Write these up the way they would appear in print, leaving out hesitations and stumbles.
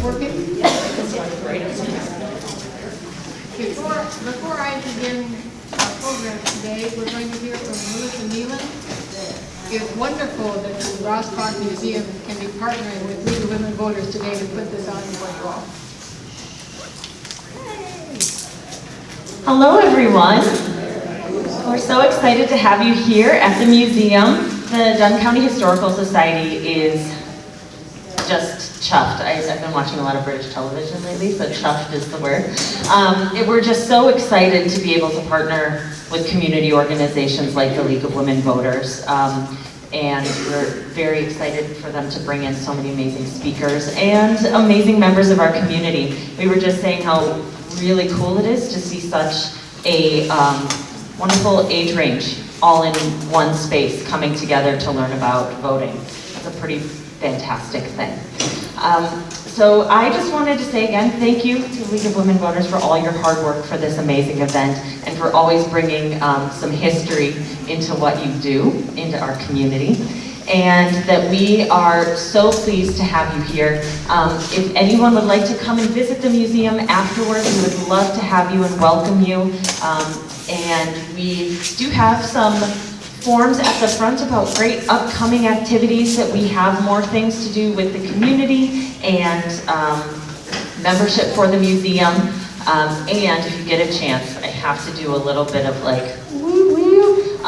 working? Before I begin our program today, we're going to hear from Melissa Nealon. It's wonderful that the Rossbach Museum can be partnering with League of Women Voters today to put this on for you all. Hello everyone. We're so excited to have you here at the museum. The Dunn County Historical Society is just chuffed. I've been watching a lot of British television lately, so chuffed is the word. We're just so excited to be able to partner with community organizations like the League of Women Voters. And we're very excited for them to bring in so many amazing speakers and amazing members of our community. We were just saying how really cool it is to see such a wonderful age range all in one space coming together to learn about voting. It's a pretty fantastic thing. So I just wanted to say again, thank you to League of Women Voters for all your hard work for this amazing event and for always bringing some history into what you do, into our community. And that we are so pleased to have you here. If anyone would like to come and visit the museum afterwards, we would love to have you and welcome you. And we do have some forms at the front about great upcoming activities that we have more things to do with the community and membership for the museum. And if you get a chance, I have to do a little bit of like woo woo.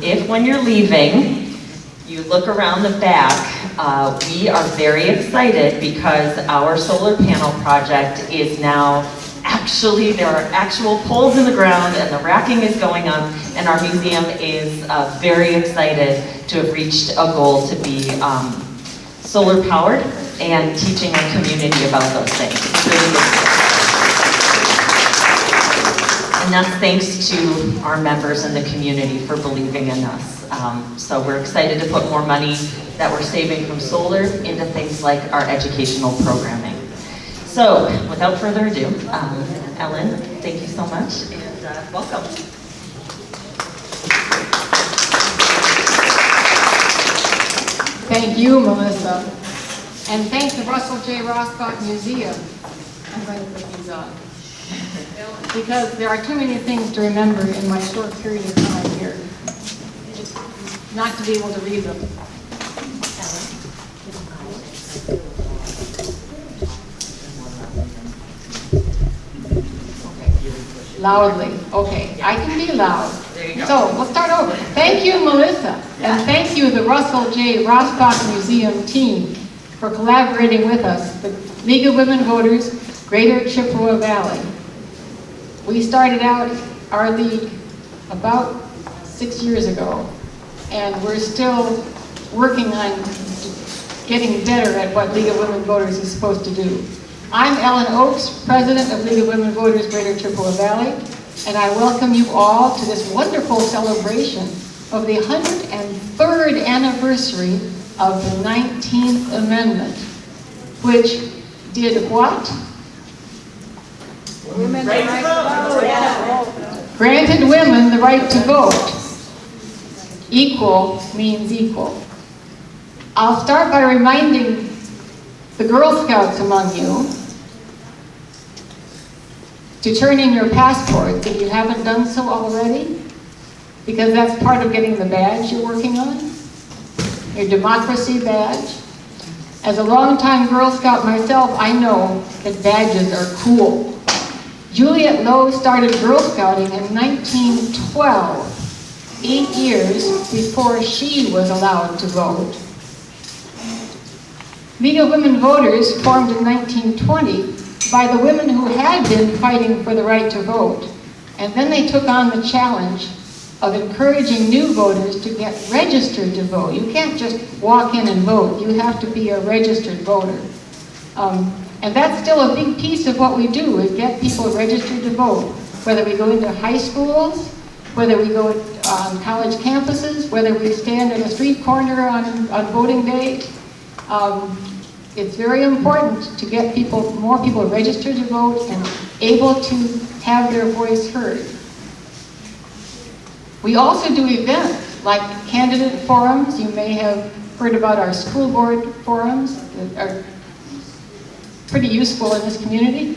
If when you're leaving, you look around the back, we are very excited because our solar panel project is now actually, there are actual poles in the ground and the racking is going up, and our museum is very excited to have reached a goal to be solar powered and teaching our community about those things. It's really good. And that's thanks to our members in the community for believing in us. So we're excited to put more money that we're saving from solar into things like our educational programming. So, without further ado, Ellen, thank you so much, and welcome. Thank you, Melissa. And thank the Russell J. Rossbach Museum. I'm going to put these on. Because there are too many things to remember in my short period of time here. Not to be able to read them. Loudly. Okay, I can be loud. There you go. So, we'll start over. Thank you, Melissa. And thank you, the Russell J. Rossbach Museum team, for collaborating with us, the League of Women Voters, Greater Chippewa Valley. We started out our league about 6 years ago, and we're still working on getting better at what League of Women Voters is supposed to do. I'm Ellen Oakes, President of League of Women Voters Greater Chippewa Valley, and I welcome you all to this wonderful celebration of the 103rd anniversary of the 19th Amendment, which did what? Women the right to vote. Granted women the right to vote. Equal means equal. I'll start by reminding the Girl Scouts among you to turn in your passports if you haven't done so already, because that's part of getting the badge you're working on, your democracy badge. As a longtime Girl Scout myself, I know that badges are cool. Juliet Lowe started Girl Scouting in 1912, 8 years before she was allowed to vote. League of Women Voters formed in 1920 by the women who had been fighting for the right to vote, and then they took on the challenge of encouraging new voters to get registered to vote. You can't just walk in and vote, you have to be a registered voter. And that's still a big piece of what we do, is get people registered to vote, whether we go into high schools, whether we go on college campuses, whether we stand in a street corner on voting day. It's very important to get more people registered to vote and able to have their voice heard. We also do events like candidate forums. You may have heard about our school board forums. pretty useful in this community.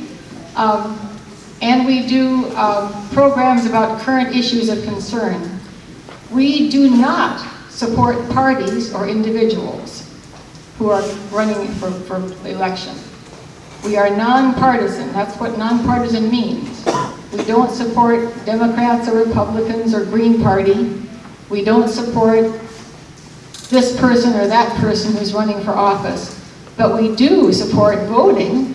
And we do programs about current issues of concern. We do not support parties or individuals who are running for election. We are nonpartisan. That's what nonpartisan means. We don't support Democrats or Republicans or Green Party. We don't support this person or that person who's running for office. But we do support voting,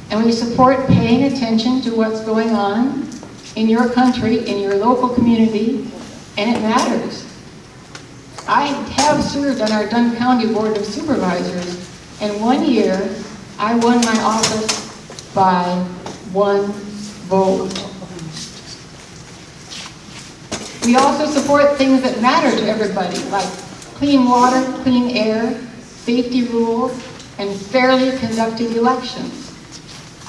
and we support paying attention to what's going on in your country, in your local community, and it matters. I have served on our Dunn County Board of Supervisors, and 1 year I won my office by 1 vote. We also support things that matter to everybody, like clean water, clean air, safety rules, and fairly conducted elections.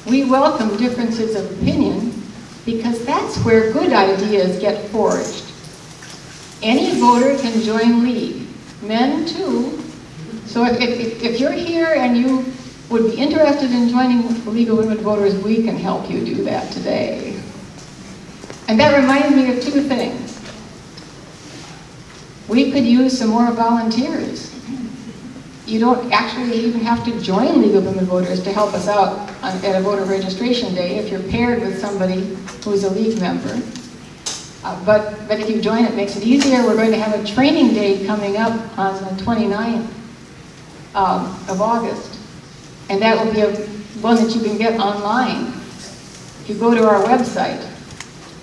We welcome differences of opinion because that's where good ideas get forged. Any voter can join League, men too. So if you're here and you would be interested in joining the League of Women Voters, we can help you do that today. And that reminds me of 2 things. We could use some more volunteers. You don't actually even have to join League of Women Voters to help us out at a voter registration day if you're paired with somebody who's a League member. But if you join, it makes it easier. We're going to have a training day coming up on the 29th of August. And that will be one that you can get online. If you go to our website,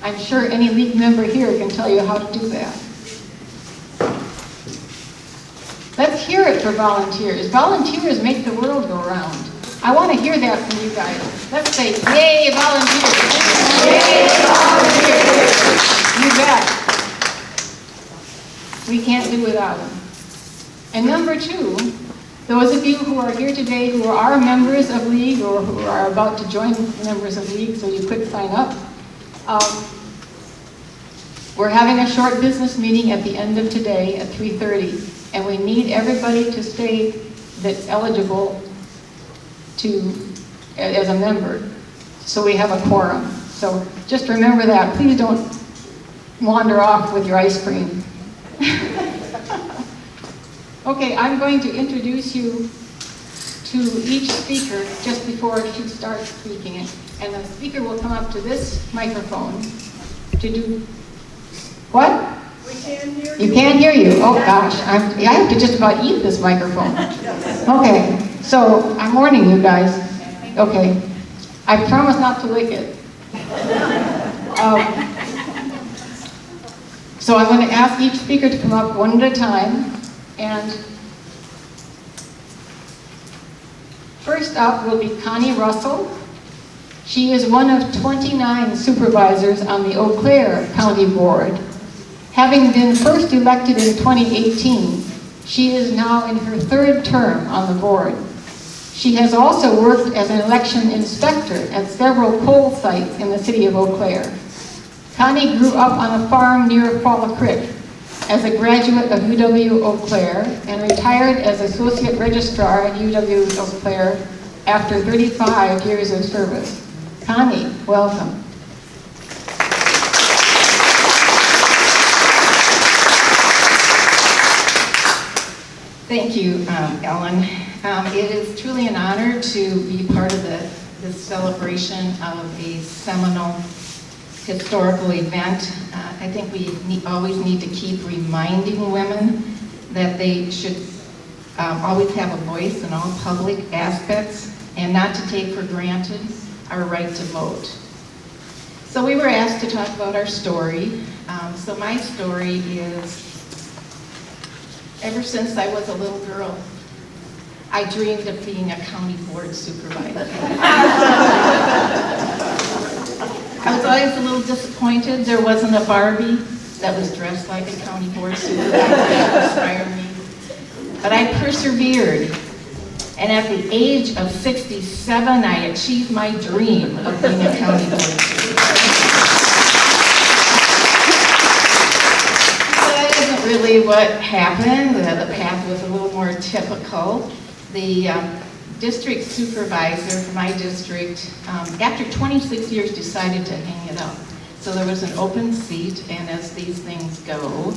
I'm sure any League member here can tell you how to do that. Let's hear it for volunteers. Volunteers make the world go round. I want to hear that from you guys. Let's say, yay, volunteers. Yay, volunteers. You bet. We can't do without them. And number 2, those of you who are here today who are members of League or who are about to join members of League, so you could sign up, we're having a short business meeting at the end of today at 3:30. And we need everybody to stay that's eligible as a member, so we have a quorum. So just remember that. Please don't wander off with your ice cream. Okay, I'm going to introduce you to each speaker just before she starts speaking. And the speaker will come up to this microphone to do what? We can't hear you. You can't hear you. Oh gosh, I have to just about eat this microphone. Okay, so I'm warning you guys. Okay, I promise not to lick it. So I'm going to ask each speaker to come up one at a time. And first up will be Connie Russell. She is one of 29 supervisors on the Eau Claire County Board. Having been first elected in 2018, she is now in her 3rd term on the board. She has also worked as an election inspector at several poll sites in the city of Eau Claire. Connie grew up on a farm near Fall Creek as a graduate of UW Eau Claire and retired as associate registrar at UW Eau Claire after 35 years of service. Connie, welcome. Thank you, Ellen. It is truly an honor to be part of this celebration of a seminal historical event. I think we always need to keep reminding women that they should always have a voice in all public aspects and not to take for granted our right to vote. So we were asked to talk about our story. So my story is, ever since I was a little girl, I dreamed of being a county board supervisor. I was always a little disappointed there wasn't a Barbie that was dressed like a county board supervisor that inspired me. But I persevered, and at the age of 67, I achieved my dream of being a county board supervisor. That isn't really what happened. The path was a little more typical. district supervisor for my district, after 26 years, decided to hang it up. So there was an open seat, and as these things go,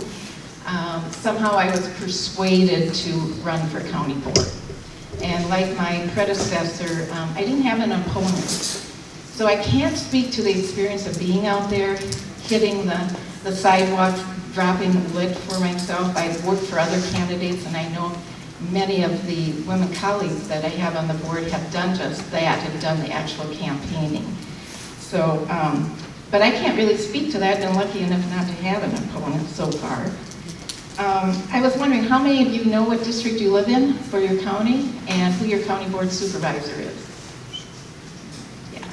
somehow I was persuaded to run for county board. And like my predecessor, I didn't have an opponent. So I can't speak to the experience of being out there, hitting the sidewalks, dropping lit for myself. I've worked for other candidates, and I know many of the women colleagues that I have on the board have done just that, have done the actual campaigning. So, but I can't really speak to that. I've been lucky enough not to have an opponent so far. I was wondering, how many of you know what district you live in for your county and who your county board supervisor is? Yeah.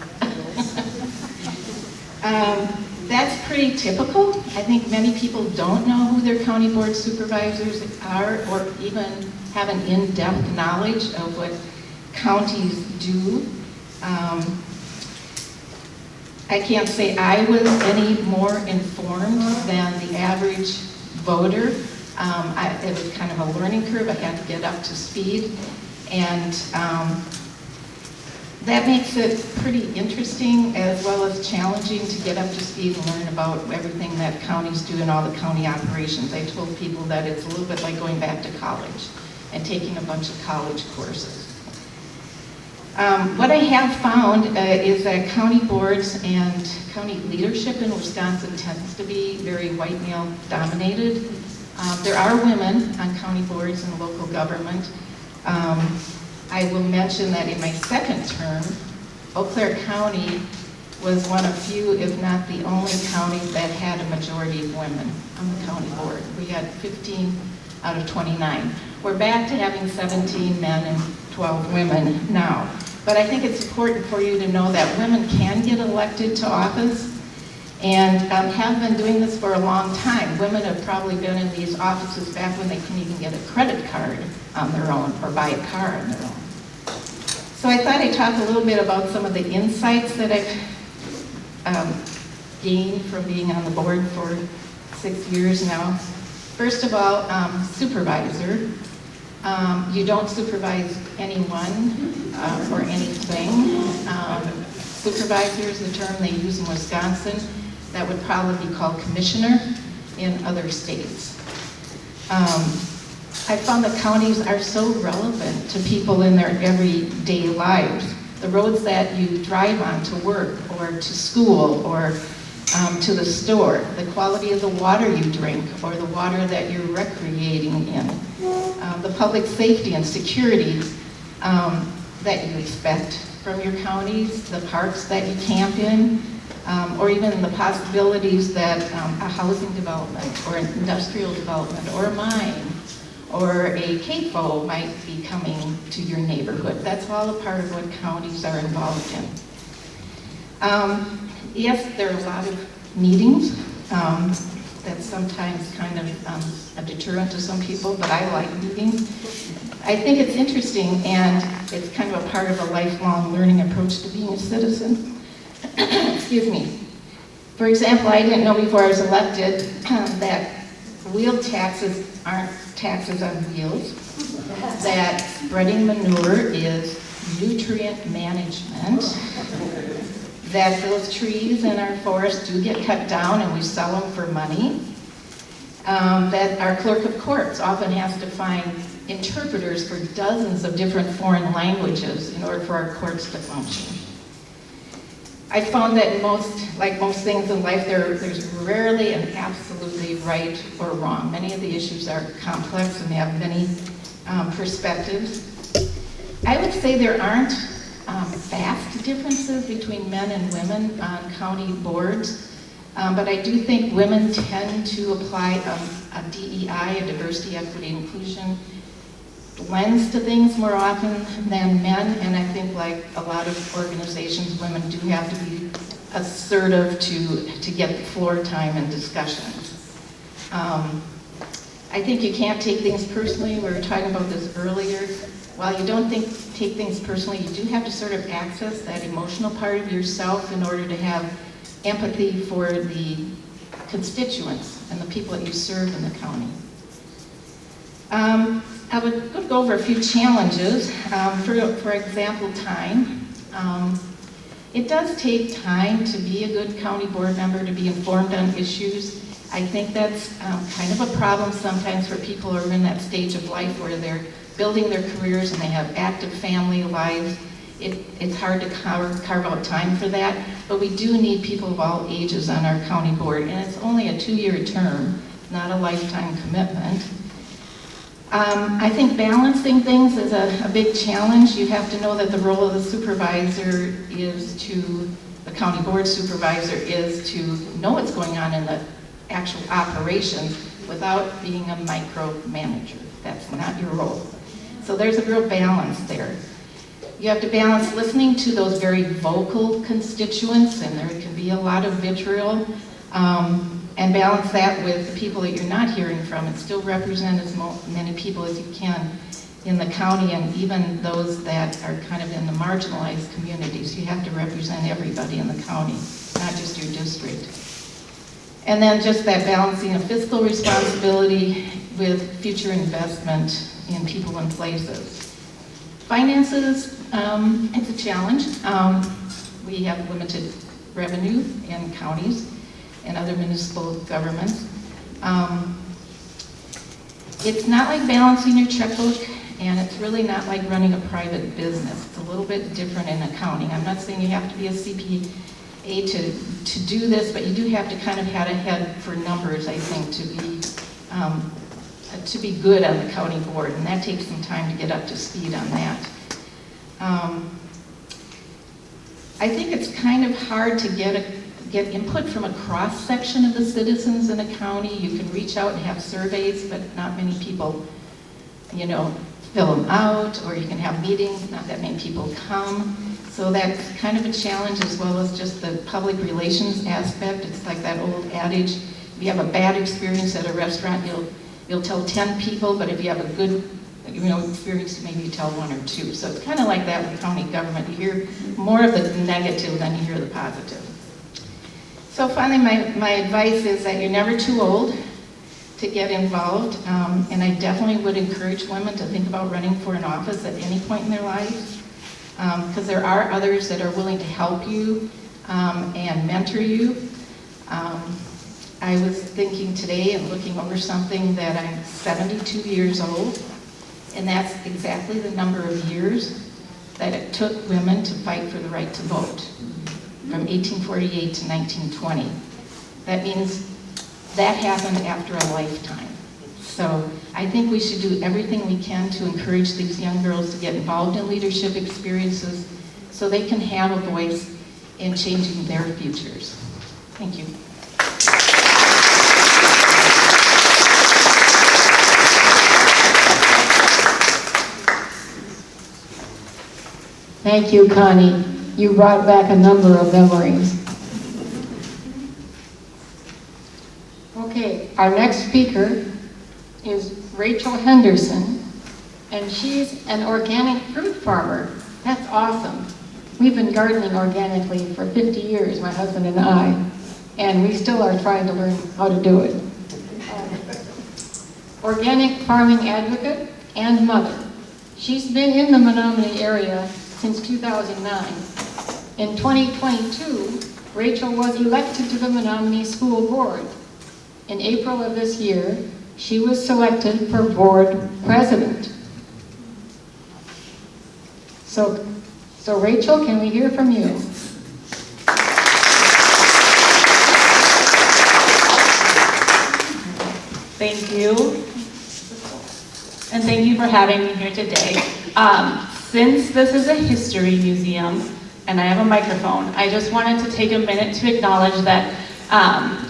That's pretty typical. I think many people don't know who their county board supervisors are or even have an in-depth knowledge of what counties do. I can't say I was any more informed than the average voter. It was kind of a learning curve. I had to get up to speed. And that makes it pretty interesting as well as challenging to get up to speed and learn about everything that counties do and all the county operations. I told people that it's a little bit like going back to college and taking a bunch of college courses. What I have found is that county boards and county leadership in Wisconsin tends to be very white male dominated. There are women on county boards and local government. I will mention that in my second term, Eau Claire County was one of few, if not the only county that had a majority of women on the county board. We had 15 out of 29. We're back to having 17 men and 12 women now. But I think it's important for you to know that women can get elected to office and have been doing this for a long time. Women have probably been in these offices back when they couldn't even get a credit card on their own or buy a car on their own. So I thought I'd talk a little bit about some of the insights that I've gained from being on the board for 6 years now. First of all, supervisor. You don't supervise anyone or anything. Supervisor is the term they use in Wisconsin. That would probably be called commissioner in other states. I found that counties are so relevant to people in their everyday lives. The roads that you drive on to work or to school or to the store, the quality of the water you drink or the water that you're recreating in, the public safety and security that you expect from your counties, the parks that you camp in, or even the possibilities that a housing development or an industrial development or a mine or a CAFO might be coming to your neighborhood. That's all a part of what counties are involved in. Yes, there are a lot of meetings. That's sometimes kind of a deterrent to some people, but I like meetings. I think it's interesting, and it's kind of a part of a lifelong learning approach to being a citizen. Excuse me. For example, I didn't know before I was elected that wheel taxes aren't taxes on wheels, that spreading manure is nutrient management, that those trees in our forest do get cut down and we sell them for money, that our clerk of courts often has to find interpreters for dozens of different foreign languages in order for our courts to function. I found that like most things in life, there's rarely an absolutely right or wrong. Many of the issues are complex and they have many perspectives. I would say there aren't vast differences between men and women on county boards, but I do think women tend to apply a DEI, a diversity, equity, inclusion lens to things more often than men, and I think like a lot of organizations, women do have to be assertive to get floor time and discussions. I think you can't take things personally. We were talking about this earlier. While you don't take things personally, you do have to sort of access that emotional part of yourself in order to have empathy for the constituents and the people that you serve in the county. I would go over a few challenges. For example, time. It does take time to be a good county board member, to be informed on issues. I think that's kind of a problem sometimes for people who are in that stage of life where they're building their careers and they have active family lives. It's hard to carve out time for that, but we do need people of all ages on our county board, and it's only a 2-year term, not a lifetime commitment. I think balancing things is a big challenge. You have to know that the role of the supervisor is to, the county board supervisor is to know what's going on in the actual operations without being a micromanager. That's not your role. So there's a real balance there. You have to balance listening to those very vocal constituents, and there can be a lot of vitriol, and balance that with the people that you're not hearing from and still represent as many people as you can in the county, and even those that are kind of in the marginalized communities. You have to represent everybody in the county, not just your district. And then just that balancing of fiscal responsibility with future investment in people and places. Finances, it's a challenge. We have limited revenue in counties and other municipal governments. It's not like balancing your checkbook, and it's really not like running a private business. It's a little bit different in accounting. I'm not saying you have to be a CPA to do this, but you do have to kind of have a head for numbers, I think, to be good on the county board, and that takes some time to get up to speed on that. I think it's kind of hard to get input from a cross-section of the citizens in a county. You can reach out and have surveys, but not many people, fill them out, or you can have meetings, not that many people come. So that's kind of a challenge, as well as just the public relations aspect. It's like that old adage, if you have a bad experience at a restaurant, you'll tell 10 people, but if you have a good experience, maybe you tell 1 or 2. So it's kind of like that with county government. You hear more of the negative than you hear the positive. So finally, my advice is that you're never too old to get involved, and I definitely would encourage women to think about running for an office at any point in their lives, because there are others that are willing to help you and mentor you. I was thinking today and looking over something that I'm 72 years old, and that's exactly the number of years that it took women to fight for the right to vote, from 1848 to 1920. That means that happened after a lifetime. So I think we should do everything we can to encourage these young girls to get involved in leadership experiences so they can have a voice in changing their futures. Thank you. Thank you, Connie. You brought back a number of memories. Okay, our next speaker is Rachel Henderson, and she's an organic fruit farmer. That's awesome. We've been gardening organically for 50 years, my husband and I, and we still are trying to learn how to do it. Organic farming advocate and mother. She's been in the Menominee area since 2009. In 2022, Rachel was elected to the Menominee School Board. In April of this year, she was selected for board president. So Rachel, can we hear from you? Thank you. And thank you for having me here today. Since this is a history museum and I have a microphone, I just wanted to take a minute to acknowledge that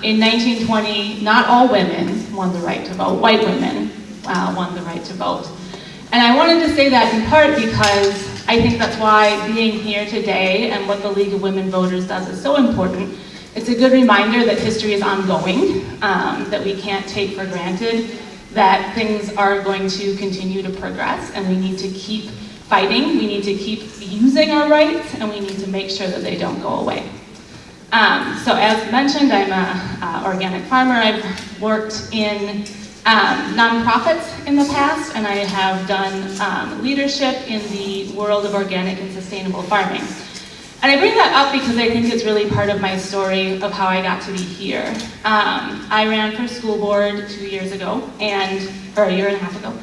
in 1920, not all women won the right to vote. White women won the right to vote. And I wanted to say that in part because I think that's why being here today and what the League of Women Voters does is so important. It's a good reminder that history is ongoing, that we can't take for granted that things are going to continue to progress, and we need to keep fighting, we need to keep using our rights, and we need to make sure that they don't go away. So as mentioned, I'm an organic farmer. I've worked in nonprofits in the past, and I have done leadership in the world of organic and sustainable farming. And I bring that up because I think it's really part of my story of how I got to be here. I ran for school board 2 years ago, or a year and a half ago.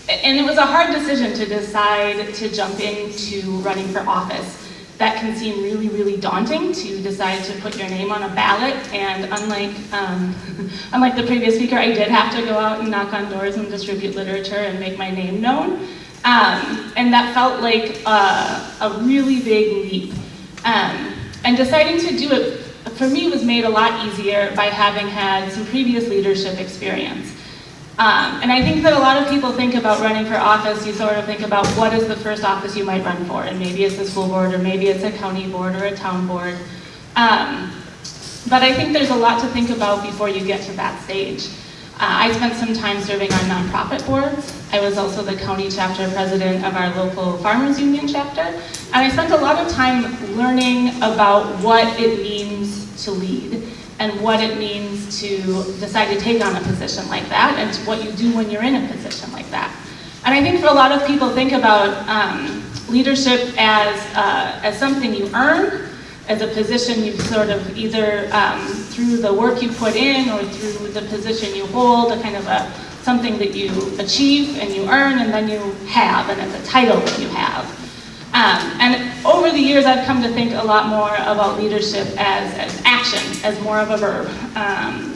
And it was a hard decision to decide to jump into running for office. That can seem really, really daunting to decide to put your name on a ballot, and unlike the previous speaker, I did have to go out and knock on doors and distribute literature and make my name known. And that felt like a really big leap. And deciding to do it, for me, was made a lot easier by having had some previous leadership experience. And I think that a lot of people think about running for office, you sort of think about what is the first office you might run for, and maybe it's the school board, or maybe it's a county board, or a town board. But I think there's a lot to think about before you get to that stage. I spent some time serving on nonprofit boards. I was also the county chapter president of our local farmers union chapter. And I spent a lot of time learning about what it means to lead, and what it means to decide to take on a position like that, and what you do when you're in a position like that. And I think for a lot of people think about leadership as something you earn, as a position you sort of either through the work you put in or through the position you hold, a kind of something that you achieve and you earn and then you have, and it's a title that you have. And over the years I've come to think a lot more about leadership as action, as more of a verb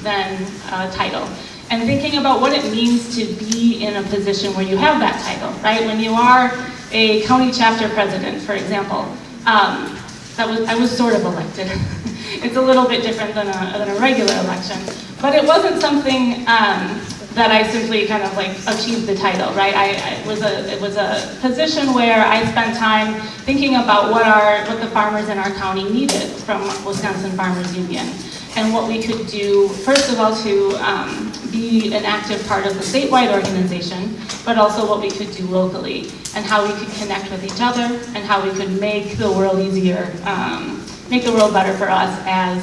than a title. And thinking about what it means to be in a position where you have that title, right? When you are a county chapter president, for example, I was sort of elected. It's a little bit different than a regular election, but it wasn't something that I simply kind of like achieved the title, right? It was a position where I spent time thinking about what the farmers in our county needed from Wisconsin Farmers Union, and what we could do, first of all, to be an active part of the statewide organization, but also what we could do locally, and how we could connect with each other, and how we could make the world easier, make the world better for us as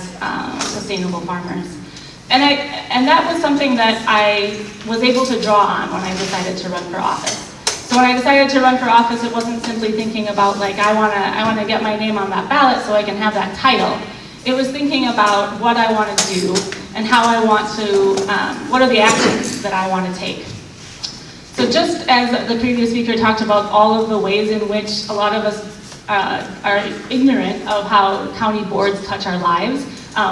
sustainable farmers. And that was something that I was able to draw on when I decided to run for office. So when I decided to run for office, it wasn't simply thinking about like, I wanna get my name on that ballot so I can have that title. It was thinking about what I want to do and how I want to, what are the actions that I want to take. So just as the previous speaker talked about all of the ways in which a lot of us are ignorant of how county boards touch our lives,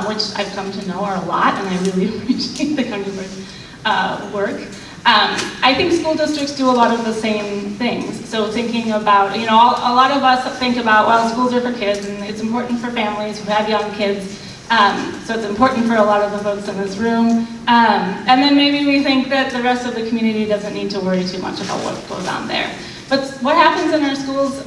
which I've come to know are a lot, and I really appreciate the county board work. I think school districts do a lot of the same things. So thinking about, you know, a lot of us think about, well, schools are for kids, and it's important for families who have young kids. So it's important for a lot of the folks in this room. And then maybe we think that the rest of the community doesn't need to worry too much about what goes on there. But what happens in our schools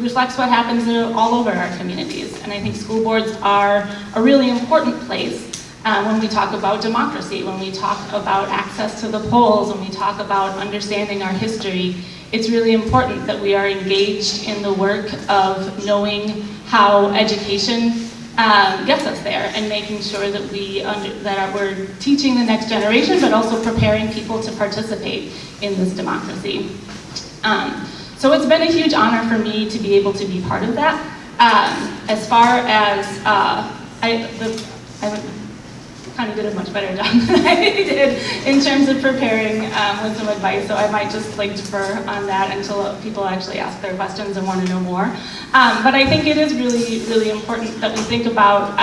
reflects what happens all over our communities. And I think school boards are a really important place when we talk about democracy, when we talk about access to the polls, when we talk about understanding our history. It's really important that we are engaged in the work of knowing how education gets us there, and making sure that we're teaching the next generation, but also preparing people to participate in this democracy. So it's been a huge honor for me to be able to be part of that. As far as, I kind of did a much better job than I did in terms of preparing with some advice, so I might just like defer on that until people actually ask their questions and want to know more. But I think it is really, really important that we think about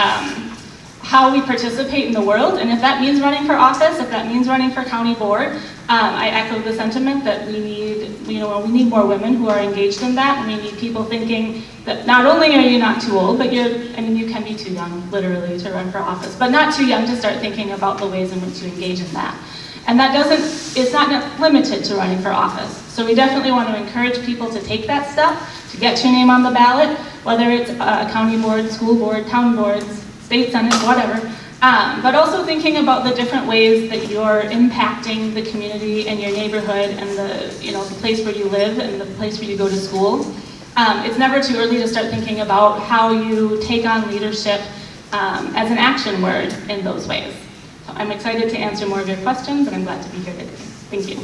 how we participate in the world, and if that means running for office, if that means running for county board, I echo the sentiment that we need more women who are engaged in that, and we need people thinking that not only are you not too old, but you can be too young, literally, to run for office, but not too young to start thinking about the ways in which you engage in that. And it's not limited to running for office. So we definitely want to encourage people to take that step, to get your name on the ballot, whether it's a county board, school board, town boards, state senate, whatever. But also thinking about the different ways that you're impacting the community and your neighborhood and the place where you live and the place where you go to school. It's never too early to start thinking about how you take on leadership as an action word in those ways. So I'm excited to answer more of your questions, and I'm glad to be here today. Thank you.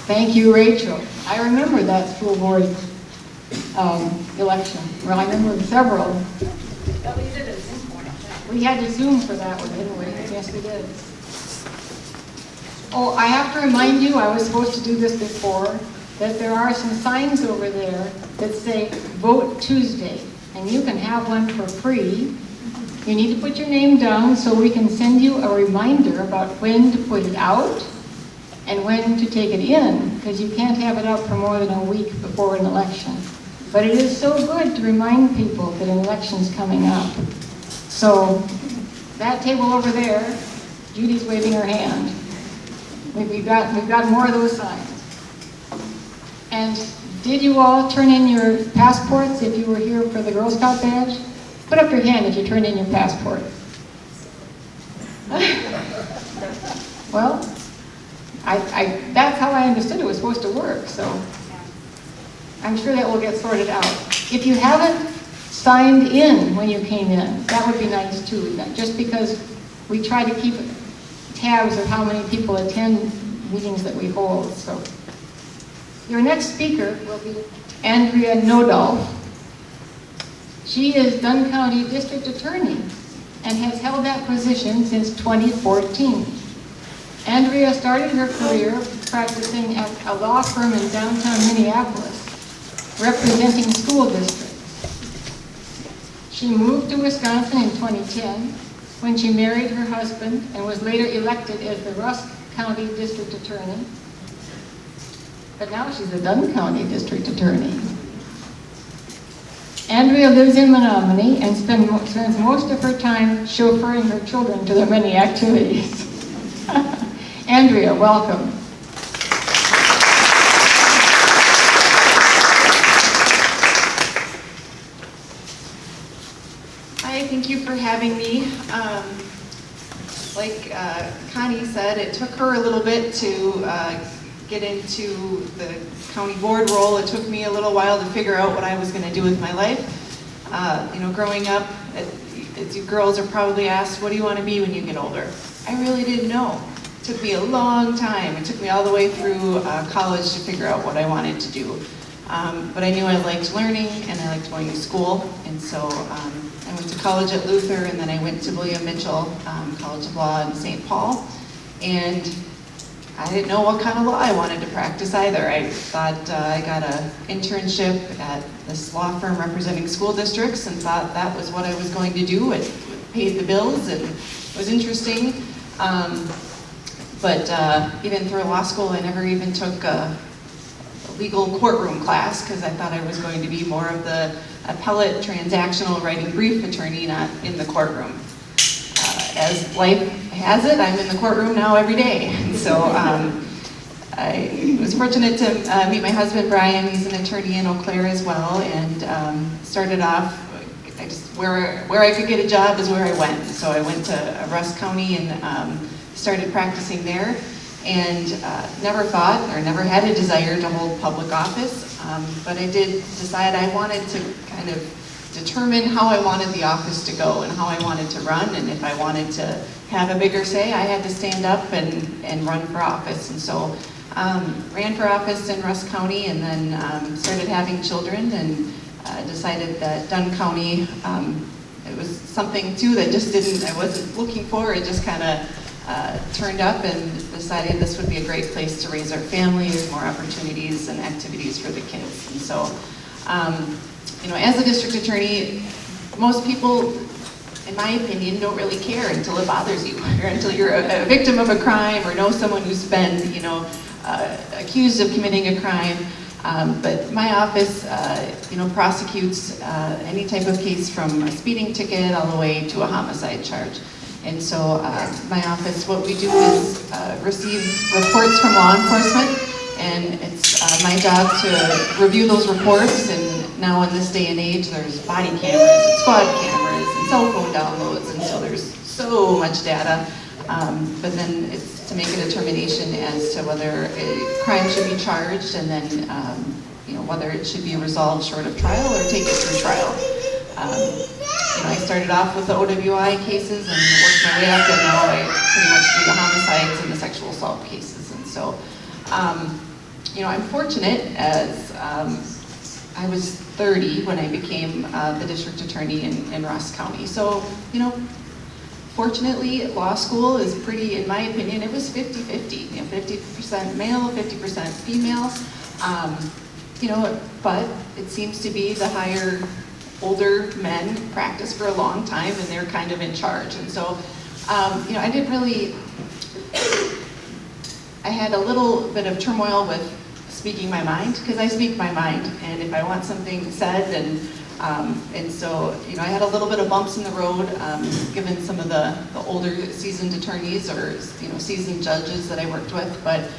Thank you, Rachel. I remember that school board election. Well, I remember several. We had to Zoom for that one, didn't we? Yes, we did. Oh, I have to remind you, I was supposed to do this before, that there are some signs over there that say Vote Tuesday, and you can have one for free. You need to put your name down so we can send you a reminder about when to put it out and when to take it in, because you can't have it up for more than a week before an election. But it is so good to remind people that an election's coming up. So that table over there, Judy's waving her hand. We've got more of those signs. And did you all turn in your passports if you were here for the Girl Scout badge? Put up your hand if you turned in your passport. Well, that's how I understood it was supposed to work, so I'm sure that will get sorted out. If you haven't signed in when you came in, that would be nice too, just because we try to keep tabs of how many people attend meetings that we hold. So your next speaker will be Andrea Nodolf. She is Dunn County District Attorney and has held that position since 2014. Andrea started her career practicing at a law firm in downtown Minneapolis, representing school districts. She moved to Wisconsin in 2010 when she married her husband and was later elected as the Rusk County District Attorney. But now she's the Dunn County District Attorney. Andrea lives in Menominee and spends most of her time chauffeuring her children to their many activities. Andrea, welcome. Hi, thank you for having me. Like Connie said, it took her a little bit to get into the county board role. It took me a little while to figure out what I was going to do with my life. Growing up, as you girls are probably asked, what do you want to be when you get older? I really didn't know. It took me a long time. It took me all the way through college to figure out what I wanted to do. But I knew I liked learning and I liked going to school, and so I went to college at Luther, and then I went to William Mitchell College of Law in St. Paul, and I didn't know what kind of law I wanted to practice either. I thought I got an internship at this law firm representing school districts and thought that was what I was going to do. It paid the bills and it was interesting. But even through law school, I never even took a legal courtroom class because I thought I was going to be more of the appellate transactional writing brief attorney, not in the courtroom. As life has it, I'm in the courtroom now every day. And so I was fortunate to meet my husband, Brian. He's an attorney in Eau Claire as well, and started off, where I could get a job is where I went. So I went to Rusk County and started practicing there, and never thought or never had a desire to hold public office, but I did decide I wanted to kind of determine how I wanted the office to go and how I wanted to run, and if I wanted to have a bigger say, I had to stand up and run for office. And so ran for office in Rusk County, and then started having children, and decided that Dunn County, it was something too that just I wasn't looking for. It just kind of turned up, and decided this would be a great place to raise our family. There's more opportunities and activities for the kids. And so, as a district attorney, most people, in my opinion, don't really care until it bothers you, or until you're a victim of a crime or know someone who's been, accused of committing a crime. But my office, prosecutes any type of case from a speeding ticket all the way to a homicide charge. And so my office, what we do is receive reports from law enforcement, and it's my job to review those reports. And now in this day and age, there's body cameras and squad cameras and cell phone downloads, and so there's so much data. But then it's to make a determination as to whether a crime should be charged, and then whether it should be resolved short of trial or take it through trial. I started off with the OWI cases and worked my way up, and now I pretty much do the homicides and the sexual assault cases. And so, I'm fortunate, as I was 30 when I became the district attorney in Ross County. So, fortunately, law school is pretty, in my opinion, it was 50-50, 50% male, 50% female. But it seems to be the higher, older men practice for a long time, and they're kind of in charge. And so, I didn't really, I had a little bit of turmoil with speaking my mind, because I speak my mind, and if I want something said, and so, I had a little bit of bumps in the road, given some of the older seasoned attorneys or, seasoned judges that I worked with, but,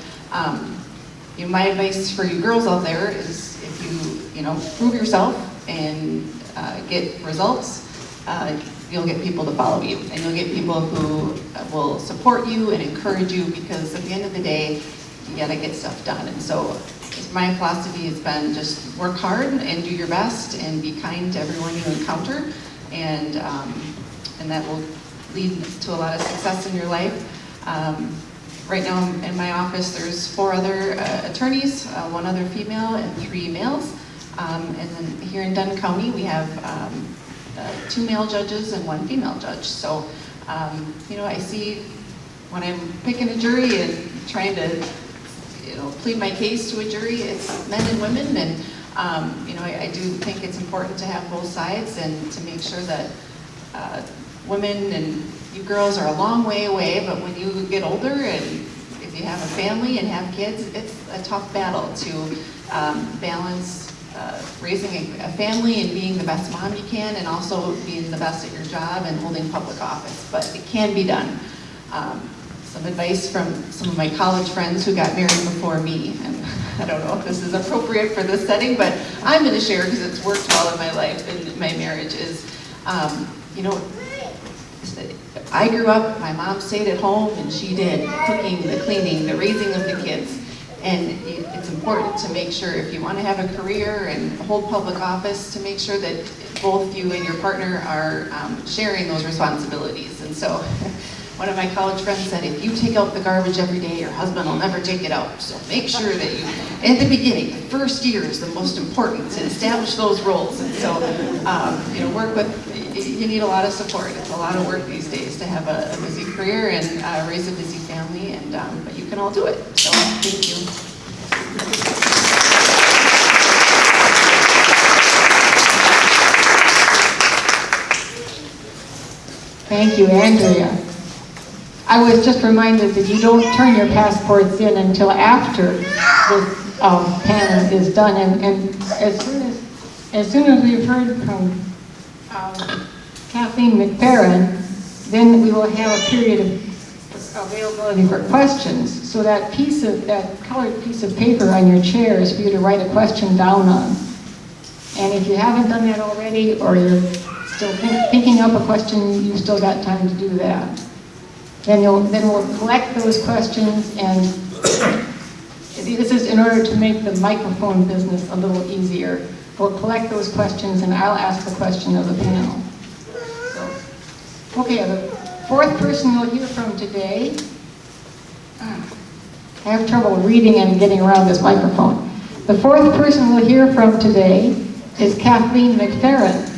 my advice for you girls out there is if you, prove yourself and get results, you'll get people to follow you, and you'll get people who will support you and encourage you, because at the end of the day, you gotta get stuff done. And so my philosophy has been just work hard and do your best and be kind to everyone you encounter, and that will lead to a lot of success in your life. Right now in my office there's 4 other attorneys, 1 other female and 3 males. And then here in Dunn County we have 2 male judges and 1 female judge. So, I see when I'm picking a jury and trying to, plead my case to a jury, it's men and women, and I do think it's important to have both sides and to make sure that women and you girls are a long way away, but when you get older and if you have a family and have kids, it's a tough battle to balance raising a family and being the best mom you can, and also being the best at your job and holding public office. But it can be done. Some advice from some of my college friends who got married before me, and I don't know if this is appropriate for this setting, but I'm going to share because it's worked well in my life and my marriage, is, I grew up, my mom stayed at home and she did the cooking, the cleaning, the raising of the kids. And it's important to make sure, if you want to have a career and hold public office, to make sure that both you and your partner are sharing those responsibilities. And so one of my college friends said, if you take out the garbage every day, your husband will never take it out. So make sure that you, at the beginning, the first year is the most important, to establish those roles. And so, work with, you need a lot of support. It's a lot of work these days to have a busy career and raise a busy family, and but you can all do it. So thank you. Thank you, Andrea. I was just reminded that you don't turn your passports in until after this panel is done, and as soon as we've heard from Kathleen McFerrin, then we will have a period of availability for questions. So that colored piece of paper on your chair is for you to write a question down on. And if you haven't done that already, or you're still thinking up a question, you've still got time to do that. Then we'll collect those questions, and this is in order to make the microphone business a little easier. We'll collect those questions, and I'll ask the question of the panel. So, okay, the 4th person you'll hear from today, I have trouble reading and getting around this microphone. The 4th person we'll hear from today is Kathleen McFerrin,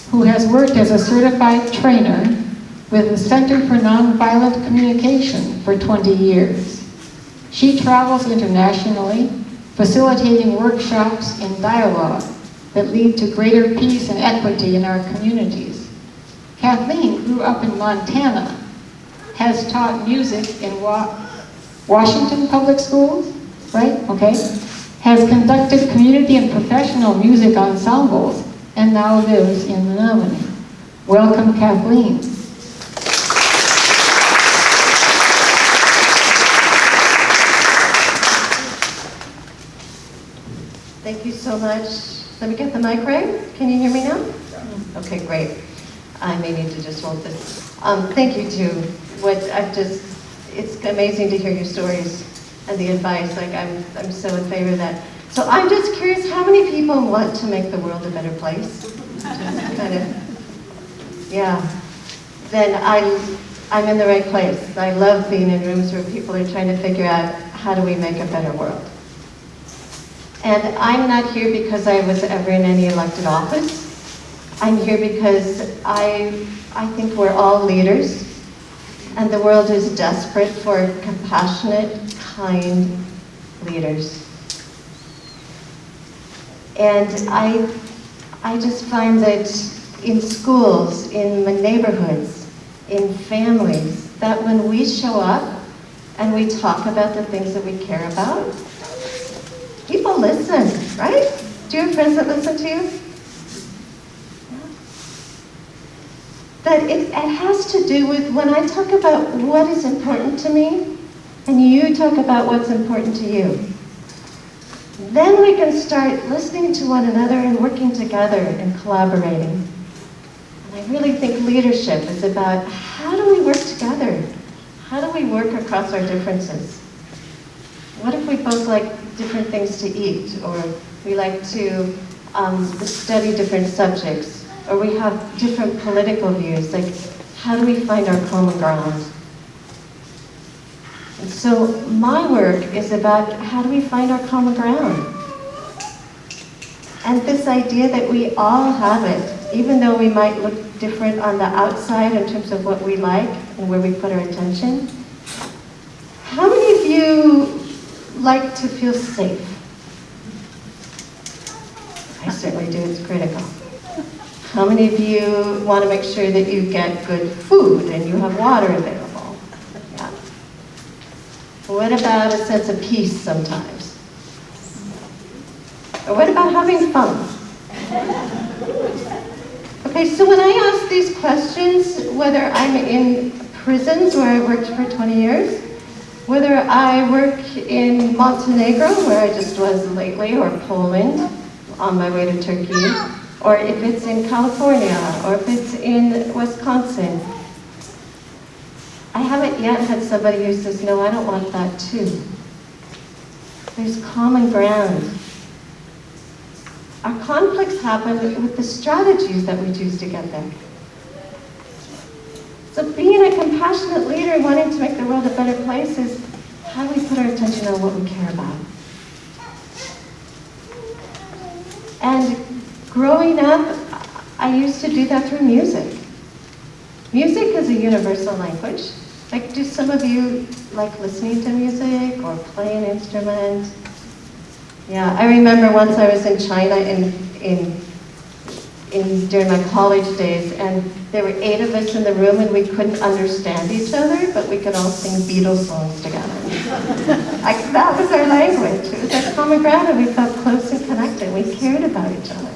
who has worked as a certified trainer with the Center for Nonviolent Communication for 20 years. She travels internationally, facilitating workshops and dialogue that lead to greater peace and equity in our communities. Kathleen grew up in Montana, has taught music in Washington Public Schools, right? Okay. Has conducted community and professional music ensembles, and now lives in Menominee. Welcome, Kathleen. Thank you so much. Let me get the mic right. Can you hear me now? Okay, great. I may need to just hold this. Thank you to it's amazing to hear your stories and the advice. Like I'm so in favor of that. So I'm just curious, how many people want to make the world a better place? Kind of, yeah. Then I'm in the right place. I love being in rooms where people are trying to figure out, how do we make a better world? And I'm not here because I was ever in any elected office. I'm here because I think we're all leaders, and the world is desperate for compassionate, kind leaders. And I just find that in schools, in my neighborhoods, in families, that when we show up and we talk about the things that we care about, people listen, right? Do you have friends that listen to you? Yeah. That it has to do with when I talk about what is important to me, and you talk about what's important to you. Then we can start listening to one another and working together and collaborating. And I really think leadership is about how do we work together? How do we work across our differences? What if we both like different things to eat, or we like to study different subjects, or we have different political views? Like, how do we find our common ground? And so my work is about how do we find our common ground? And this idea that we all have it, even though we might look different on the outside in terms of what we like and where we put our attention. How many of you like to feel safe? I certainly do, it's critical. How many of you want to make sure that you get good food and you have water available? Yeah. What about a sense of peace sometimes? Or what about having fun? Okay, so when I ask these questions, whether I'm in prisons where I worked for 20 years, whether I work in Montenegro, where I just was lately, or Poland, on my way to Turkey, or if it's in California, or if it's in Wisconsin, I haven't yet had somebody who says, no, I don't want that too. There's common ground. Our conflicts happen with the strategies that we choose to get there. So being a compassionate leader and wanting to make the world a better place is how do we put our attention on what we care about. And growing up, I used to do that through music. Music is a universal language. Like, do some of you like listening to music or play an instrument? Yeah, I remember once I was in China during my college days, and there were 8 of us in the room, and we couldn't understand each other, but we could all sing Beatles songs together. Like, that was our language. It was our common ground, and we felt close and connected. We cared about each other.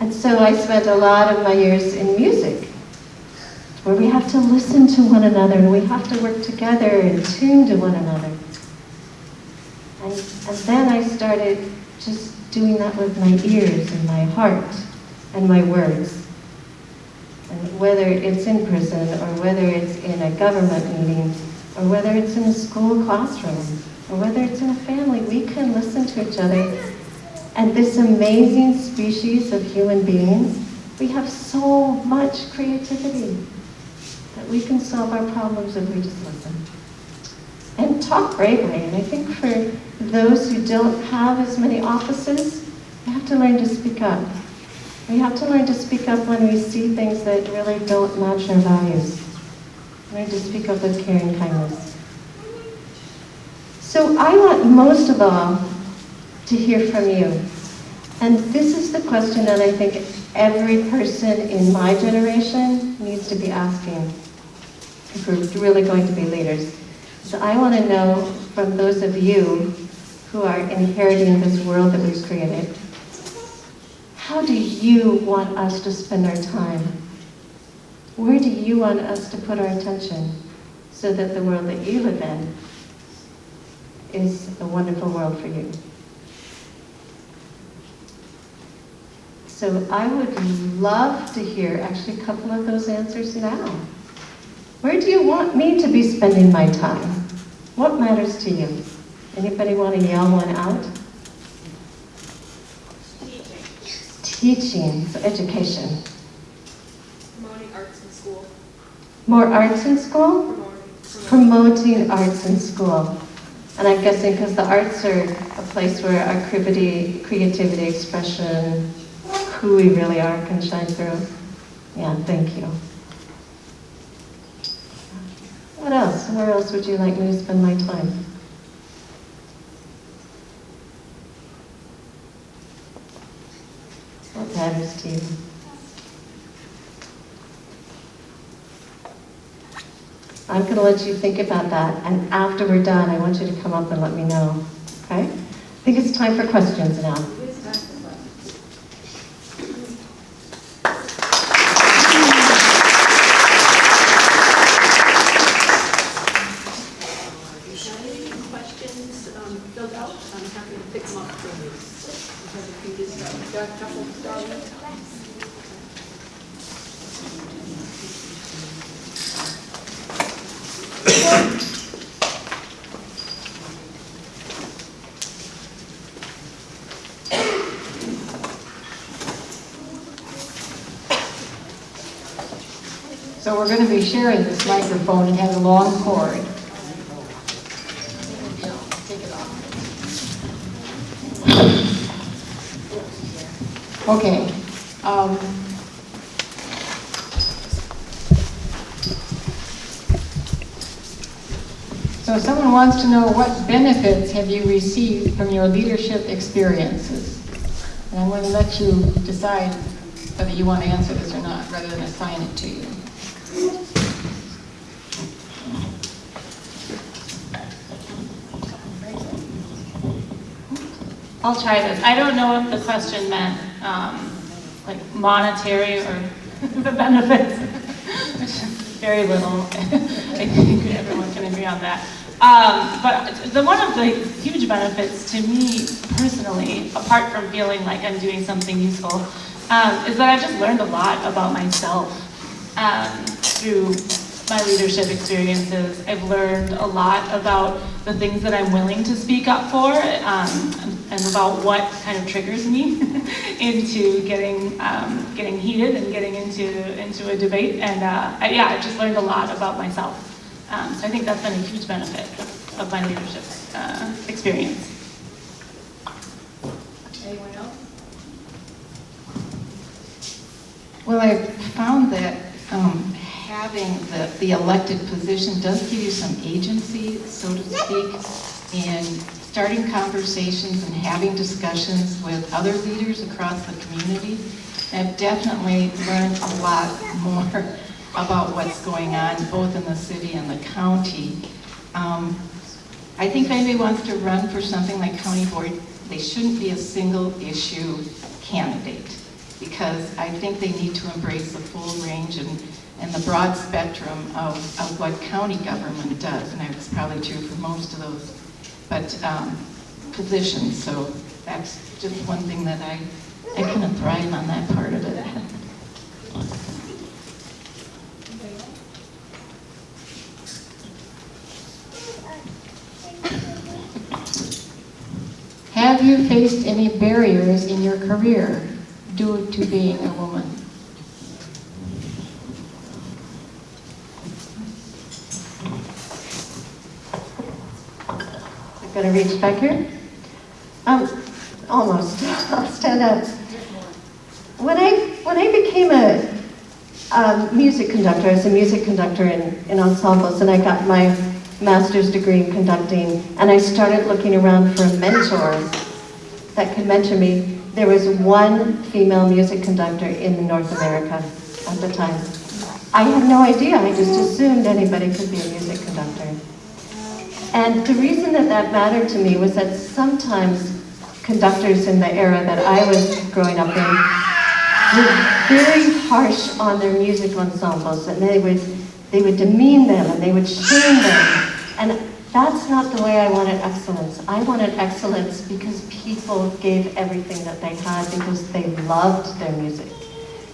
And so I spent a lot of my years in music, where we have to listen to one another, and we have to work together and tune to one another. And then I started just doing that with my ears and my heart and my words. And whether it's in prison, or whether it's in a government meeting, or whether it's in a school classroom, or whether it's in a family, we can listen to each other. And this amazing species of human beings, we have so much creativity that we can solve our problems if we just listen. And talk bravely. And I think for those who don't have as many offices, we have to learn to speak up. We have to learn to speak up when we see things that really don't match our values. Learn to speak up with care and kindness. So I want most of all to hear from you. And this is the question that I think every person in my generation needs to be asking if we're really going to be leaders. So I want to know from those of you who are inheriting this world that we've created, how do you want us to spend our time? Where do you want us to put our attention so that the world that you live in is a wonderful world for you? So I would love to hear actually a couple of those answers now. Where do you want me to be spending my time? What matters to you? Anybody want to yell one out? Teaching, so education. Promoting arts in school. More arts in school? Promoting arts in school. And I'm guessing because the arts are a place where our creativity, expression, who we really are can shine through. Yeah, thank you. What else? Where else would you like me to spend my time? What matters to you? I'm going to let you think about that, and after we're done, I want you to come up and let me know, okay? I think it's time for questions now. Questions filled out. I'm happy to pick them up for you. Because if you just got a couple started. So we're going to be sharing this microphone. It has a long cord. Take it off. Okay. So someone wants to know what benefits have you received from your leadership experiences? And I'm going to let you decide whether you want to answer this or not, rather than assign it to you. I'll try this. I don't know if the question meant like monetary or the benefits, which is very little. I think everyone can agree on that. But one of the huge benefits to me personally, apart from feeling like I'm doing something useful, is that I've just learned a lot about myself through my leadership experiences. I've learned a lot about the things that I'm willing to speak up for, and about what kind of triggers me into getting heated and getting into a debate. And yeah, I've just learned a lot about myself. So I think that's been a huge benefit of my leadership experience. Anyone else? Well, I found that having the elected position does give you some agency, so to speak, in starting conversations and having discussions with other leaders across the community. I've definitely learned a lot more about what's going on, both in the city and the county. I think if anybody wants to run for something like county board, they shouldn't be a single issue candidate, because I think they need to embrace the full range and the broad spectrum of what county government does, and it's probably true for most of those positions. So that's just one thing that I kind of thrive on that part of it. Have you faced any barriers in your career due to being a woman? I'm going to reach back here. Almost. I'll stand up. When I became a music conductor, I was a music conductor in ensembles, and I got my master's degree in conducting, and I started looking around for a mentor that could mentor me. There was one female music conductor in North America at the time. I had no idea. I just assumed anybody could be a music conductor. And the reason that mattered to me was that sometimes conductors in the era that I was growing up in were very harsh on their music ensembles, and they would demean them and they would shame them. And that's not the way I wanted excellence. I wanted excellence because people gave everything that they had because they loved their music.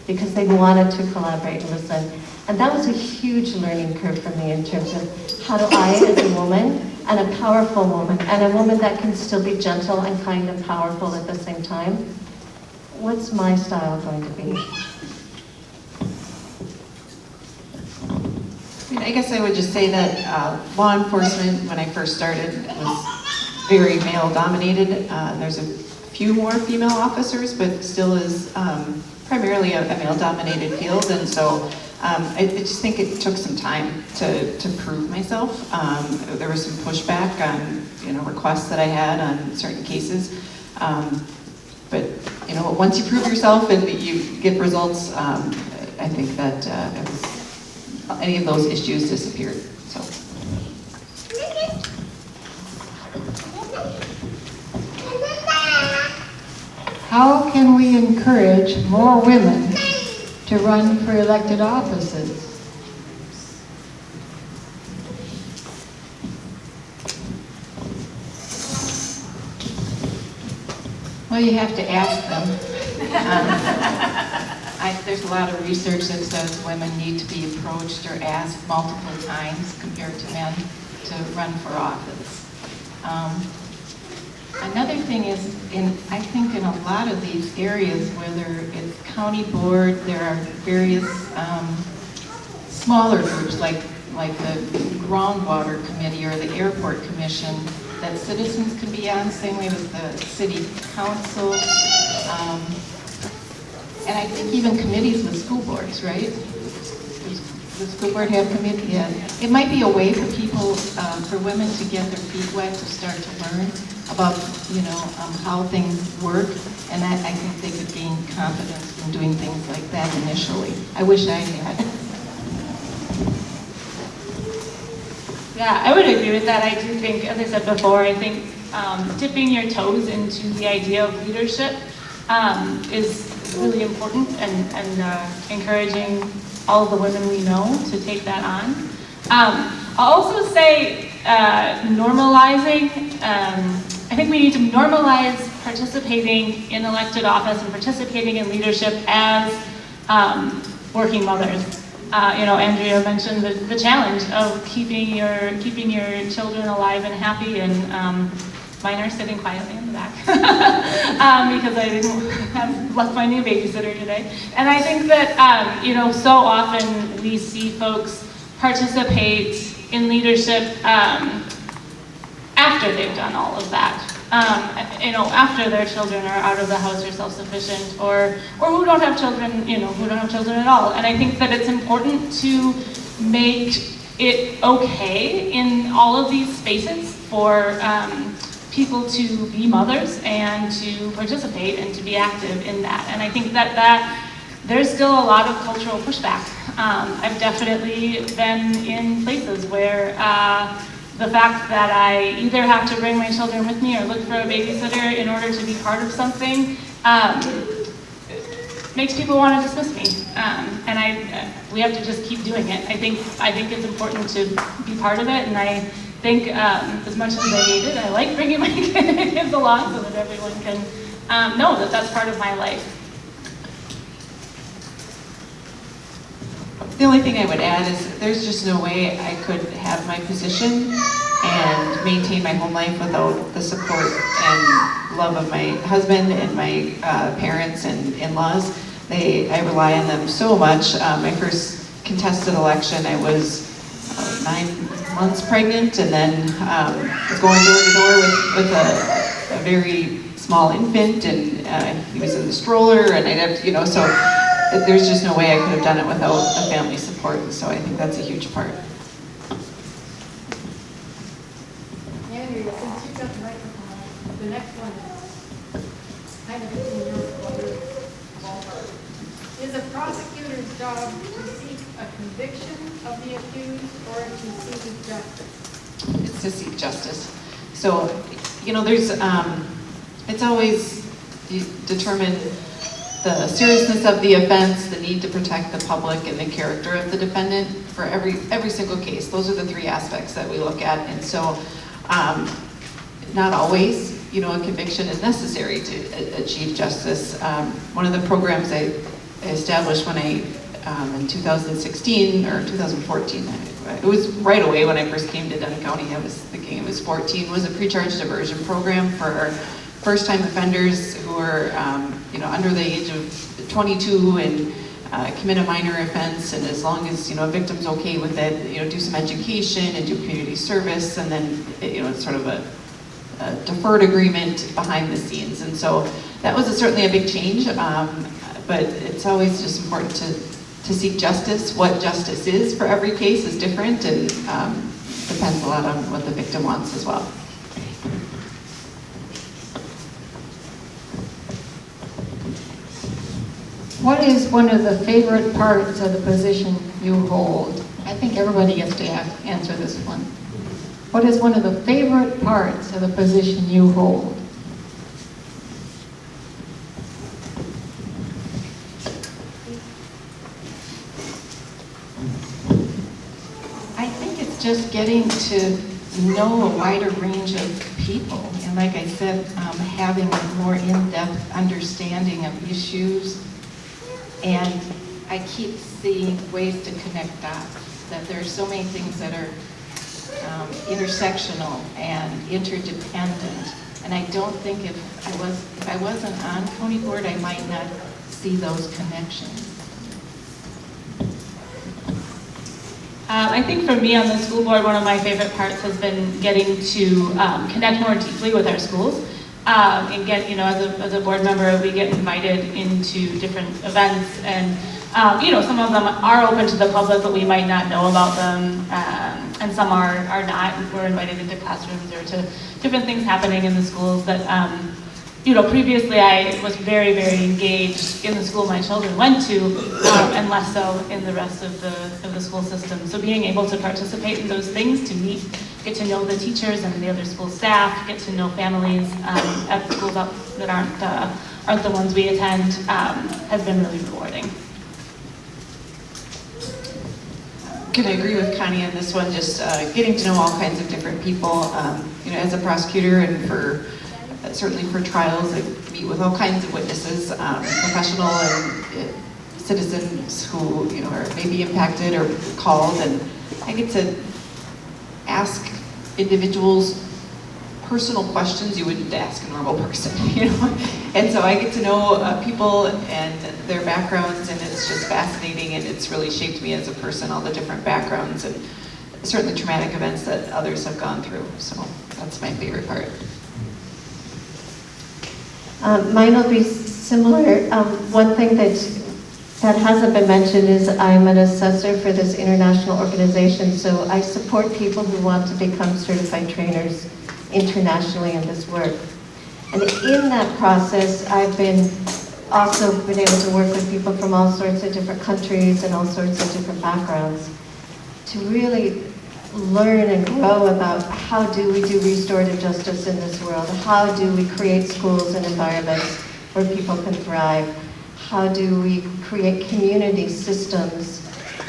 because they wanted to collaborate and listen. And that was a huge learning curve for me in terms of how do I, as a woman, and a powerful woman, and a woman that can still be gentle and kind and powerful at the same time, what's my style going to be? I guess I would just say that law enforcement, when I first started, was very male-dominated. There's a few more female officers, but still is primarily a male-dominated field, and so I just think it took some time to prove myself. There was some pushback on requests that I had on certain cases, but once you prove yourself and you get results, I think that any of those issues disappeared. So. How can we encourage more women to run for elected offices? Well, you have to ask them. There's a lot of research that says women need to be approached or asked multiple times compared to men to run for office. Another thing is, I think in a lot of these areas, whether it's county board, there are various smaller groups like the groundwater committee or the airport commission that citizens can be on, same way with the city council. And I think even committees with school boards, right? Does the school board have committee? Yeah. It might be a way for people, for women to get their feet wet, to start to learn about, how things work. And I think they could gain confidence in doing things like that initially. I wish I had. Yeah, I would agree with that. I do think, as I said before, I think dipping your toes into the idea of leadership is really important, and encouraging all of the women we know to take that on. I'll also say normalizing, I think we need to normalize participating in elected office and participating in leadership as working mothers. Andrea mentioned the challenge of keeping your children alive and happy, and mine are sitting quietly in the back because I didn't have luck finding a babysitter today. And I think that so often we see folks participate in leadership after they've done all of that. After their children are out of the house or self-sufficient, or who don't have children, who don't have children at all. And I think that it's important to make it okay in all of these spaces for people to be mothers and to participate and to be active in that. And I think that there's still a lot of cultural pushback. I've definitely been in places where the fact that I either have to bring my children with me or look for a babysitter in order to be part of something makes people want to dismiss me. And we have to just keep doing it. I think it's important to be part of it, and I think as much as I hate it, I like bringing my kids along so that everyone can know that that's part of my life. The only thing I would add is there's just no way I could have my position and maintain my home life without the support and love of my husband and my parents and in-laws. I rely on them so much. My first contested election, I was 9 months pregnant, and then was going door to door with a very small infant, and he was in the stroller, and I'd have, so there's just no way I could have done it without a family support, and so I think that's a huge part. Andrea, since you've got the microphone, the next one is kind of in your ballpark. Is a prosecutor's job to seek a conviction of the accused or to seek justice? It's to seek justice. So, there's, it's always, you determine the seriousness of the offense, the need to protect the public, and the character of the defendant for every single case. Those are the 3 aspects that we look at. And so, not always, a conviction is necessary to achieve justice. One of the programs I established when I, in 2016 or 2014, it was right away when I first came to Dunn County. I was thinking it was 14, was a pre-charge diversion program for first-time offenders who are, under the age of 22 and commit a minor offense, and as long as, a victim's okay with it, do some education and do community service, and then, it's sort of a deferred agreement behind the scenes. And so that was certainly a big change, but it's always just important to seek justice. What justice is for every case is different, and depends a lot on what the victim wants as well. What is one of the favorite parts of the position you hold? I think everybody gets to answer this one. What is one of the favorite parts of the position you hold? I think it's just getting to know a wider range of people. And like I said, having a more in-depth understanding of issues. And I keep seeing ways to connect dots, that there are so many things that are intersectional and interdependent. And I don't think if I wasn't on county board, I might not see those connections. I think for me on the school board, one of my favorite parts has been getting to connect more deeply with our schools. And get, as a board member, we get invited into different events, and some of them are open to the public, but we might not know about them, and some are not. We're invited into classrooms or to different things happening in the schools that, previously I was very, very engaged in the school my children went to, and less so in the rest of the school system. So being able to participate in those things, to meet, get to know the teachers and the other school staff, get to know families at schools that aren't the ones we attend, has been really rewarding. Can I agree with Connie on this one? Just getting to know all kinds of different people. As a prosecutor and certainly for trials, I meet with all kinds of witnesses, professional and citizens who are maybe impacted or called, and I get to ask individuals personal questions you wouldn't ask a normal person, And so I get to know people and their backgrounds, and it's just fascinating, and it's really shaped me as a person, all the different backgrounds and certainly traumatic events that others have gone through. So that's my favorite part. Mine will be similar. One thing that hasn't been mentioned is I'm an assessor for this international organization, so I support people who want to become certified trainers internationally in this work. And in that process, I've also been able to work with people from all sorts of different countries and all sorts of different backgrounds to really learn and grow about how do we do restorative justice in this world, how do we create schools and environments where people can thrive, how do we create community systems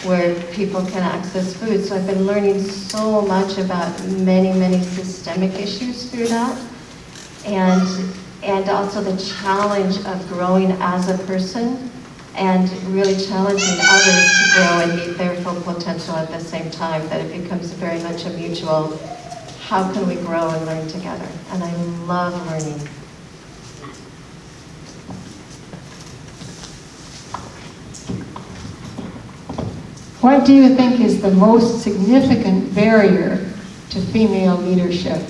where people can access food. So I've been learning so much about many, many systemic issues through that, and also the challenge of growing as a person and really challenging others to grow and meet their full potential at the same time, that it becomes very much a mutual, how can we grow and learn together? And I love learning. What do you think is the most significant barrier to female leadership?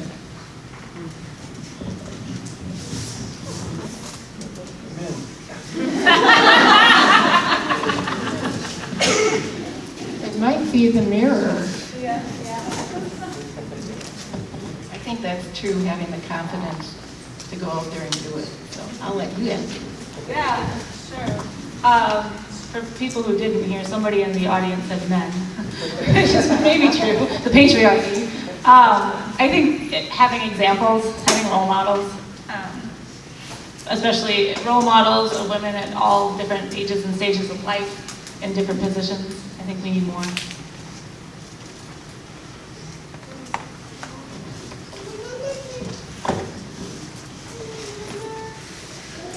It might be the mirror. I think that's true, having the confidence to go out there and do it. So I'll let you answer. Yeah, sure. For people who didn't hear, somebody in the audience said men, which is maybe true, the patriarchy. I think having examples, having role models, especially role models of women at all different ages and stages of life in different positions, I think we need more.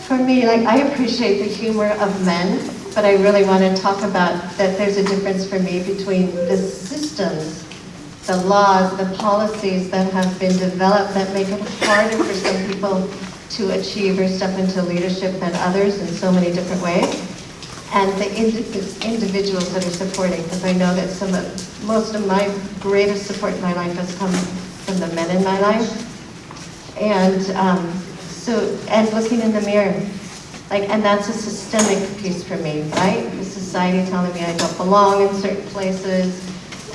For me, I appreciate the humor of men but I really want to talk about that there's a difference for me between the systems, the laws, the policies that have been developed that make it harder for some people to achieve or step into leadership than others in so many different ways, and the individuals that are supporting, because I know that most of my greatest support in my life has come from the men in my life, and and looking in the mirror. And that's a systemic piece for me, right? The society telling me I don't belong in certain places,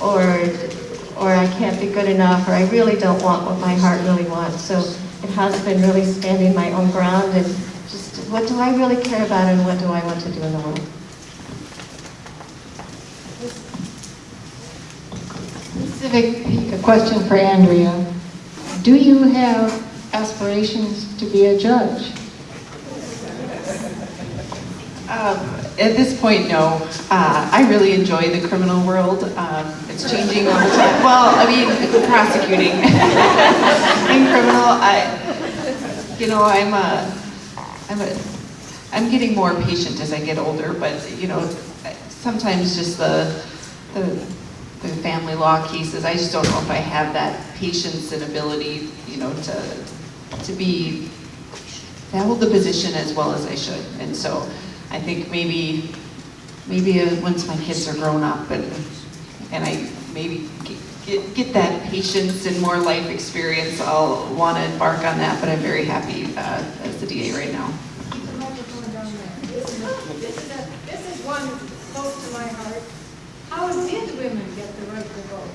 or I can't be good enough, or I really don't want what my heart really wants. So it has been really standing my own ground and just what do I really care about and what do I want to do in the world. Specific question for Andrea. Do you have aspirations to be a judge? At this point, no. I really enjoy the criminal world. It's changing all the time. Well, I mean, prosecuting. In criminal, I'm getting more patient as I get older, but sometimes just the family law cases, I just don't know if I have that patience and ability, to hold the position as well as I should. And so I think maybe once my kids are grown up and I maybe get that patience and more life experience, I'll want to embark on that, but I'm very happy as the DA right now. Keep the microphone down there. This is one close to my heart. How did women get the right to vote?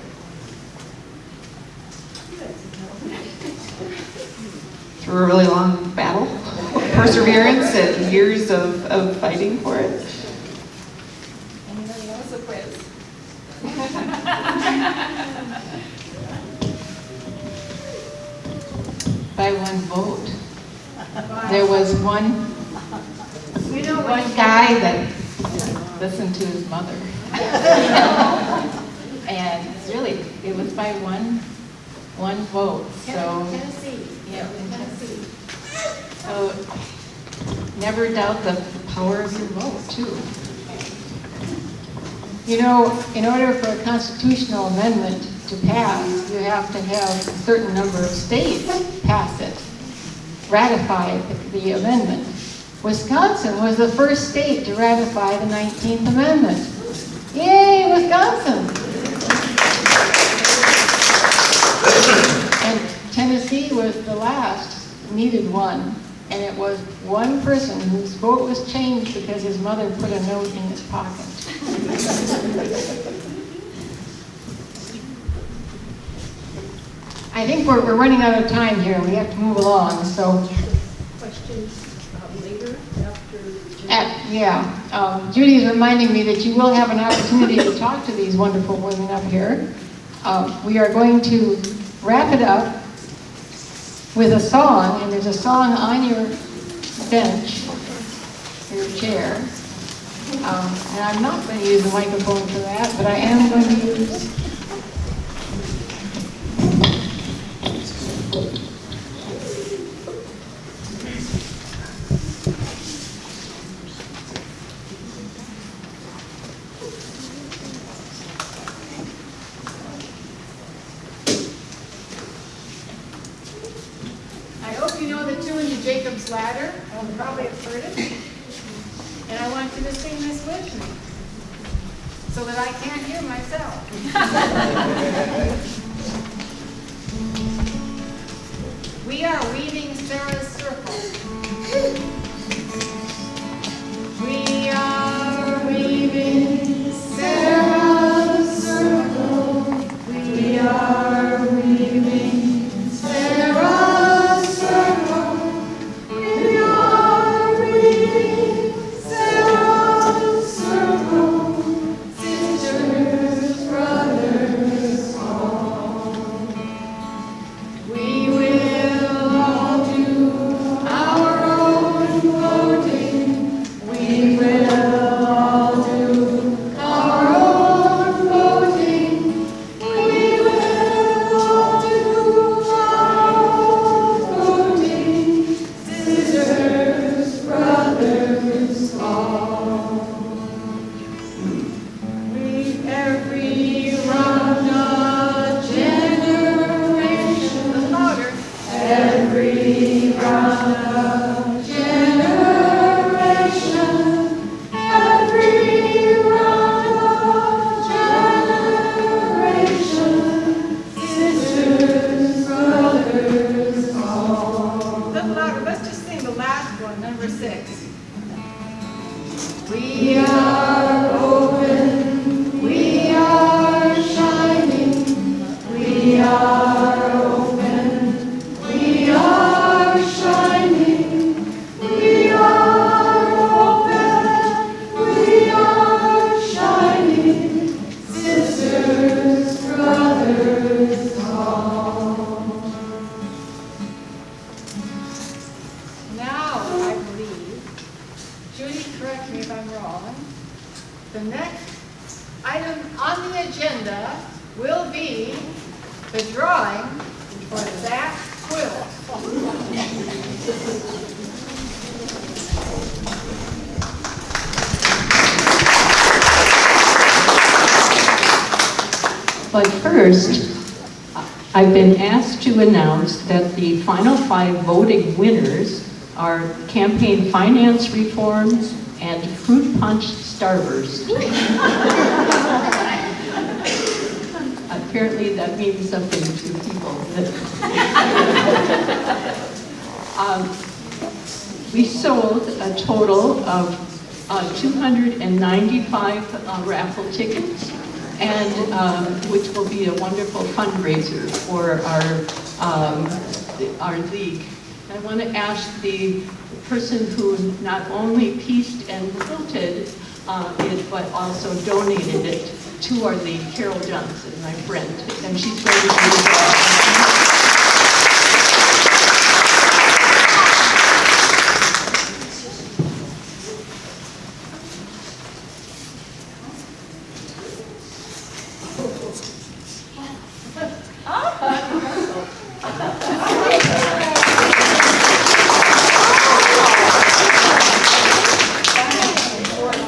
Through a really long battle, perseverance, and years of fighting for it. Anybody else a quiz? By one vote. There was one guy that listened to his mother. And really, it was by one vote. So, Tennessee. yeah, in Tennessee. So never doubt the power of your vote, too. In order for a constitutional amendment to pass, you have to have a certain number of states pass it, ratify the amendment. Wisconsin was the first state to ratify the 19th Amendment. Yay, Wisconsin! And Tennessee was the last, needed one, and it was one person whose vote was changed because his mother put a note in his pocket. I think we're running out of time here. We have to move along, so. Questions later after. Judy is reminding me that you will have an opportunity to talk to these wonderful women up here. We are going to wrap it up with a song, and there's a song on your bench, your chair. And I'm not going to use the microphone for that, but I am going to use Jacob's Ladder. You probably have heard it. And I want you to sing this with me so that I can't hear myself. We are weaving Sarah's circle. We are weaving Sarah's circle. We are weaving Sarah's circle. last one, number 6. We are open, we are shining, we are open, we are shining, we are open, we are shining, sisters, brothers, all. Now, I believe, Judy, correct me if I'm wrong, the next item on the agenda will be the drawing for that quilt. But first, I've been asked to announce that the final 5 voting winners are campaign finance reforms and fruit punch starters. Apparently that means something to people. We sold a total of 295 raffle tickets, and which will be a wonderful fundraiser for our league. I want to ask the person who not only pieced and quilted it, but also donated it to our league, Carol Johnson, my friend, and she's going to do